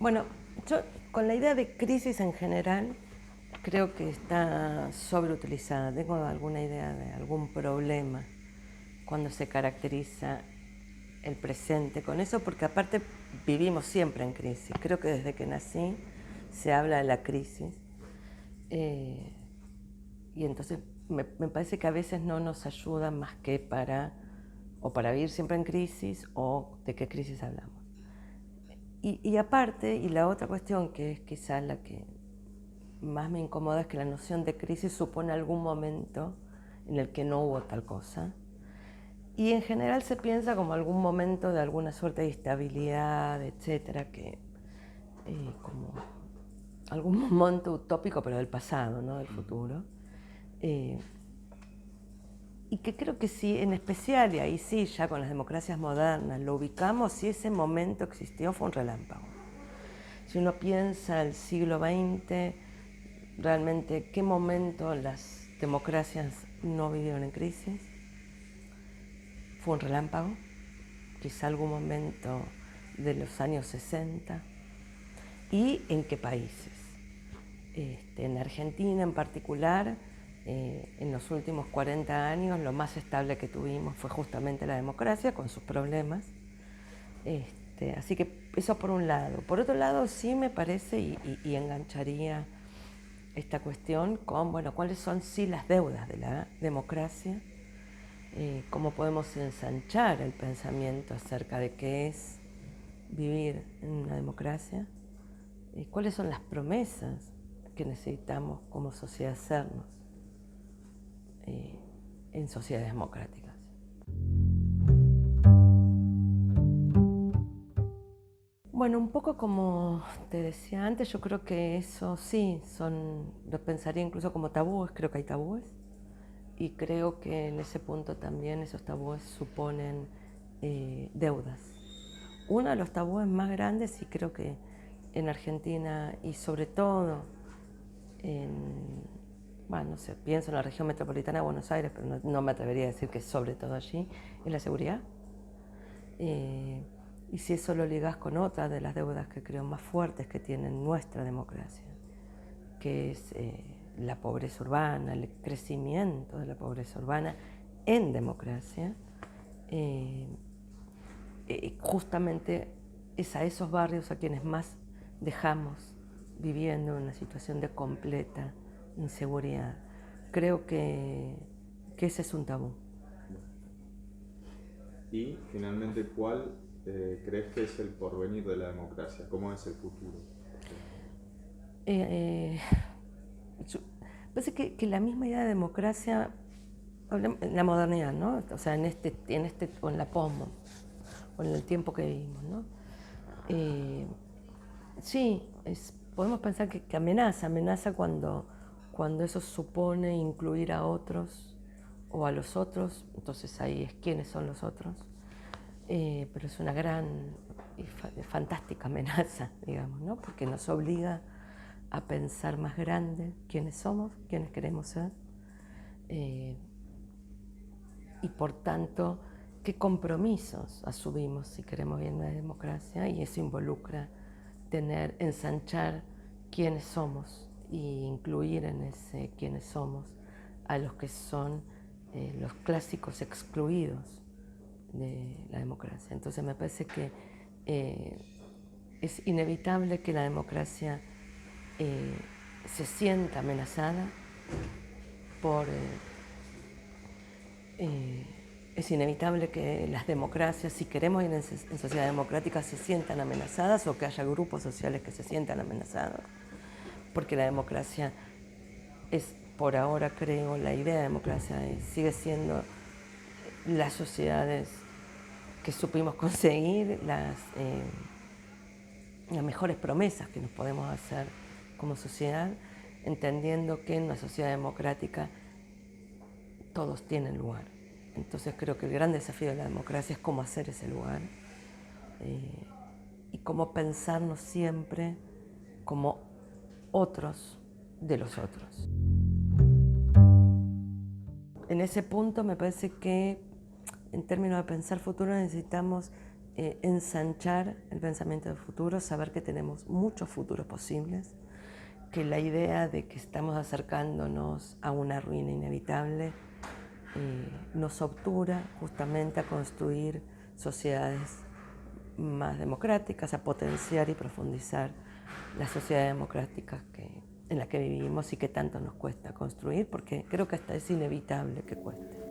Bueno, yo con la idea de crisis en general creo que está sobreutilizada. Tengo alguna idea de algún problema cuando se caracteriza el presente con eso, porque aparte vivimos siempre en crisis. Creo que desde que nací se habla de la crisis. Eh, y entonces me parece que a veces no nos ayuda más que para vivir siempre en crisis o de qué crisis hablamos. Y aparte, y la otra cuestión que es quizás la que más me incomoda es que la noción de crisis supone algún momento en el que no hubo tal cosa. Y en general se piensa como algún momento de alguna suerte de estabilidad, etcétera, como algún momento utópico, pero del pasado, no del futuro. Y que creo que sí, en especial, y ahí sí, ya con las democracias modernas, lo ubicamos, si ese momento existió, fue un relámpago. Si uno piensa el siglo XX, realmente, ¿qué momento las democracias no vivieron en crisis? Fue un relámpago, quizá algún momento de los años 60. ¿Y en qué países? En Argentina en particular, en los últimos 40 años lo más estable que tuvimos fue justamente la democracia con sus problemas. Así que eso por un lado. Por otro lado sí me parece y engancharía esta cuestión con, bueno, cuáles son sí las deudas de la democracia, cómo podemos ensanchar el pensamiento acerca de qué es vivir en una democracia, cuáles son las promesas que necesitamos como sociedad hacernos en sociedades democráticas. Bueno, un poco como te decía antes, yo creo que eso sí, lo pensaría incluso como tabúes, creo que hay tabúes, y creo que en ese punto también esos tabúes suponen deudas. Uno de los tabúes más grandes, y creo que en Argentina y sobre todo bueno, no sé, pienso en la región metropolitana de Buenos Aires, pero no me atrevería a decir que sobre todo allí, es la seguridad. Y si eso lo ligas con otra de las deudas que creo más fuertes que tiene nuestra democracia, que es la pobreza urbana, el crecimiento de la pobreza urbana en democracia, justamente es a esos barrios a quienes más dejamos viviendo en una situación de completa inseguridad. Creo que ese es un tabú. Y finalmente, ¿cuál crees que es el porvenir de la democracia? ¿Cómo es el futuro? Parece que la misma idea de democracia, en la modernidad, ¿no? O sea, o en la posmo, o en el tiempo que vivimos, ¿no? Sí, podemos pensar que amenaza cuando eso supone incluir a otros o a los otros, entonces ahí es quiénes son los otros, pero es una gran y fantástica amenaza, digamos, ¿no? Porque nos obliga a pensar más grande quiénes somos, quiénes queremos ser, y por tanto, qué compromisos asumimos si queremos bien una democracia, y eso involucra ensanchar quiénes somos e incluir en ese quiénes somos a los que son los clásicos excluidos de la democracia. Entonces me parece que es inevitable que la democracia se sienta amenazada es inevitable que las democracias, si queremos ir en sociedades democráticas, se sientan amenazadas o que haya grupos sociales que se sientan amenazados, porque la democracia es, por ahora creo, la idea de democracia sigue siendo las sociedades que supimos conseguir, las mejores promesas que nos podemos hacer como sociedad, entendiendo que en una sociedad democrática todos tienen lugar. Entonces creo que el gran desafío de la democracia es cómo hacer ese lugar y cómo pensarnos siempre como otros de los otros. En ese punto me parece que en términos de pensar futuro necesitamos ensanchar el pensamiento del futuro, saber que tenemos muchos futuros posibles, que la idea de que estamos acercándonos a una ruina inevitable nos obtura justamente a construir sociedades más democráticas, a potenciar y profundizar las sociedades democráticas en las que vivimos y que tanto nos cuesta construir, porque creo que hasta es inevitable que cueste.